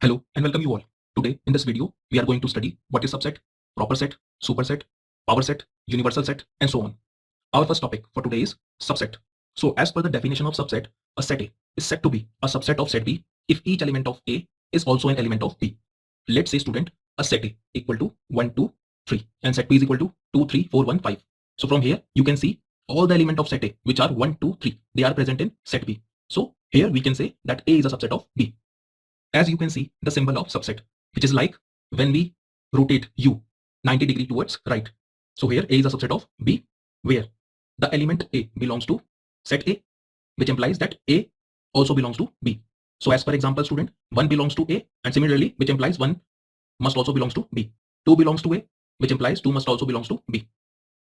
Hello and welcome you all. Today in this video we are going to study what is subset, proper set, superset, power set, universal set and so on. Our first topic for today is subset. So as per the definition of subset, a set A is said to be a subset of set B if each element of A is also an element of B. Let's say student, a set A equal to 1, 2, 3 and set B is equal to 2, 3, 4, 1, 5. So from here you can see all the element of set A which are 1, 2, 3, they are present in set B. So here we can say that A is a subset of B. As you can see the symbol of subset, which is like when we rotate U 90 degree towards right. So here A is a subset of B, where the element A belongs to set A, which implies that A also belongs to B. So as per example student, 1 belongs to A and similarly which implies 1 must also belongs to B. 2 belongs to A, which implies 2 must also belongs to B.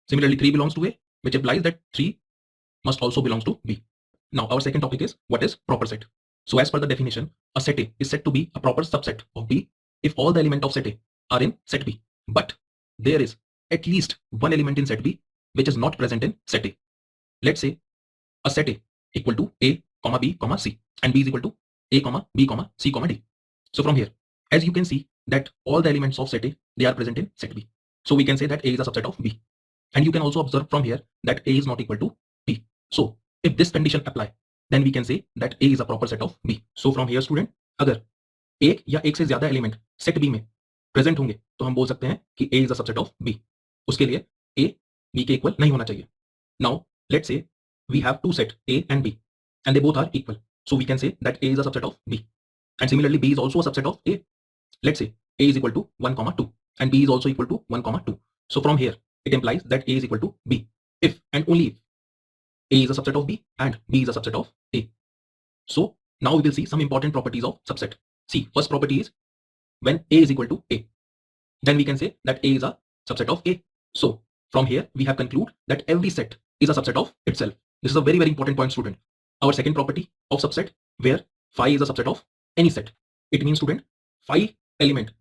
Similarly 3 belongs to A, which implies that 3 must also belongs to B. Now our second topic is what is proper set. So as per the definition, a set A is said to be a proper subset of B if all the elements of set A are in set B, but there is at least one element in set B which is not present in set A. Let's say a set A equal to A, B, C and B is equal to A, B, C, D. So from here, as you can see that all the elements of set A, they are present in set B. So we can say that A is a subset of B. And you can also observe from here that A is not equal to B. So if this condition apply, then we can say that A is a proper set of B. So from here student, अगर एक या एक से ज्यादा element set B में present होंगे तो हम बोल सकते हैं कि A is a subset of B. उसके लिए A B के इक्वल नहीं होना चाहिए. Now let's say we have two set A and B and they both are equal. So we can say that A is a subset of B. And similarly B is also a subset of A. Let's say A is equal to 1, 2 and B is also equal to 1, 2. So from here it implies that A is equal to B if and only if A is a subset of B and B is a subset of A. So now we will see some important properties of subset. See, first property is when A is equal to A, then we can say that A is a subset of A. So from here we have concluded that every set is a subset of itself. This is a very important point student. Our second property of subset, where phi is a subset of any set. It means student phi element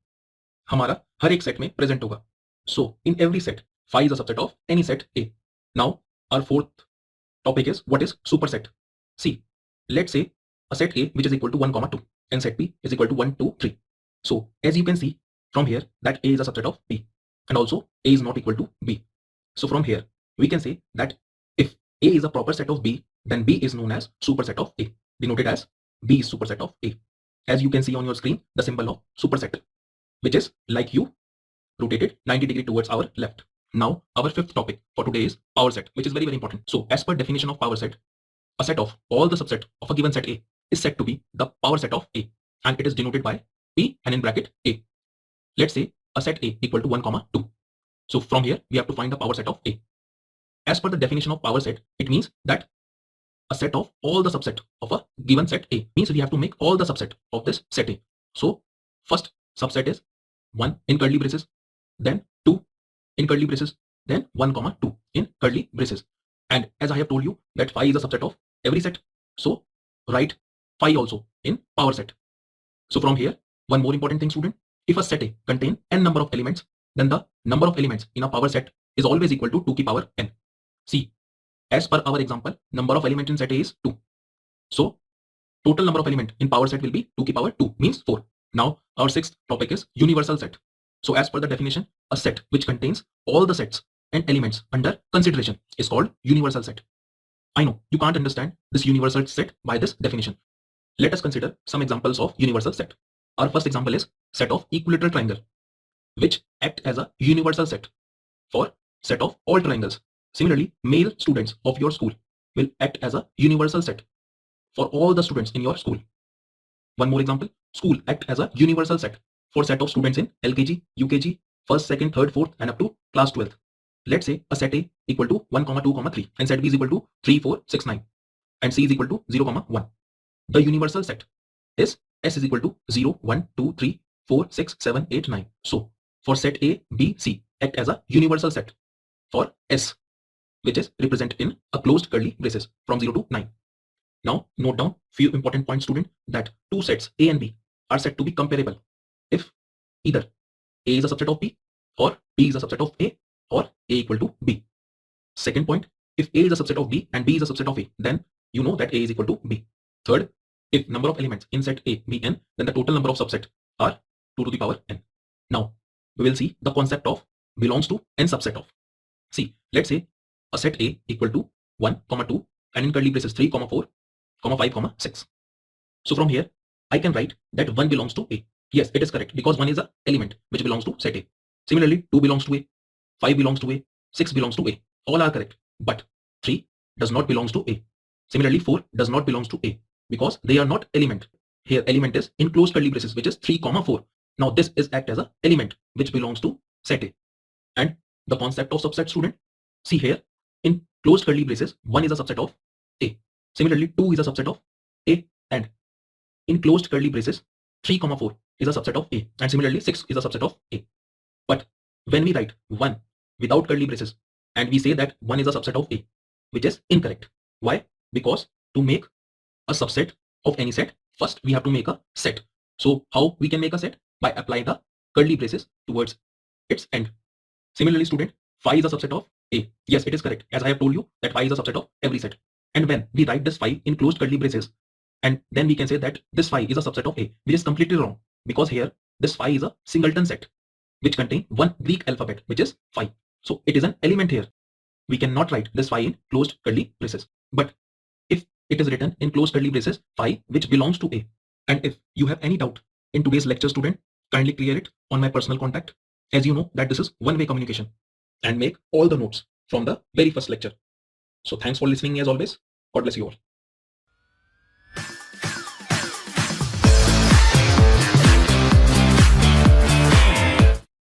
हमारा हर एक set में present होगा. So in every set phi is a subset of any set A. Now our fourth topic is what is superset. See, let's say a set A which is equal to 1, 2 and set B is equal to 1, 2, 3. So as you can see from here that A is a subset of B and also A is not equal to B. So from here we can say that if A is a proper set of B, then B is known as superset of A, denoted as B is superset of A. As you can see on your screen the symbol of superset, which is like U rotated 90 degree towards our left. Now our fifth topic for today is power set, which is very important. So as per definition of power set, a set of all the subset of a given set A is said to be the power set of A and it is denoted by P and in bracket A. Let's say a set A equal to 1, 2. So from here we have to find the power set of A. As per the definition of power set, it means that a set of all the subset of a given set A means we have to make all the subset of this set A. So first subset is 1 in curly braces, then 2 in curly braces, then 1, 2 in curly braces. And as I have told you that phi is a subset of every set, so write phi also in power set. So from here, one more important thing student, if a set A contain n number of elements, then the number of elements in a power set is always equal to 2 की power n. See, as per our example, number of elements in set A is 2. So total number of element in power set will be 2 की power 2 means 4. Now our sixth topic is universal set. So as per the definition, a set which contains all the sets and elements under consideration is called universal set. I know you can't understand this universal set by this definition. Let us consider some examples of universal set. Our first example is set of equilateral triangle, which act as a universal set for set of all triangles. Similarly, male students of your school will act as a universal set for all the students in your school. One more example, school act as a universal set for set of students in LKG, UKG, 1st, 2nd, 3rd, 4th and up to class 12th. Let's say a set A equal to 1, 2, 3 and set B is equal to 3, 4, 6, 9 and C is equal to 0, 1. The universal set is S is equal to 0, 1, 2, 3, 4, 6, 7, 8, 9. So for set A, B, C act as a universal set for S, which is represented in a closed curly braces from 0 to 9. Now note down few important points student, that two sets A and B are said to be comparable if either A is a subset of B or B is a subset of A or A equal to B. Second point, if A is a subset of B and B is a subset of A, then you know that A is equal to B. Third, if number of elements in set A be n, then the total number of subset are 2 to the power n. Now, we will see the concept of belongs to and subset of. See, let's say a set A equal to 1, 2, and in curly braces 3, 4, 5, 6. So from here, I can write that 1 belongs to A. Yes, it is correct because 1 is an element which belongs to set A. Similarly, 2 belongs to A, 5 belongs to A, 6 belongs to A. All are correct. But 3 does not belongs to A. Similarly, 4 does not belongs to A because they are not element. Here element is in closed curly braces, which is 3, 4. Now this is act as an element which belongs to set A. And the concept of subset, student, see here, in closed curly braces, 1 is a subset of A. Similarly, 2 is a subset of A, and in closed curly braces, 3, 4 is a subset of A, and similarly 6 is a subset of A. But when we write 1 without curly braces and we say that 1 is a subset of A, which is incorrect. Why? Because to make a subset of any set, first we have to make a set. So how we can make a set? By applying the curly braces towards its end. Similarly, student, phi is a subset of A. Yes, it is correct, as I have told you that phi is a subset of every set. And when we write this phi in closed curly braces, and then we can say that this phi is a subset of A, which is completely wrong, because here this phi is a singleton set which contain one Greek alphabet, which is phi. So it is an element here. We cannot write this phi in closed curly braces. But if it is written in closed curly braces, phi which belongs to A. And if you have any doubt in today's lecture, student, kindly clear it on my personal contact. As you know that this is one-way communication, and make all the notes from the very first lecture. So thanks for listening as always. God bless you all.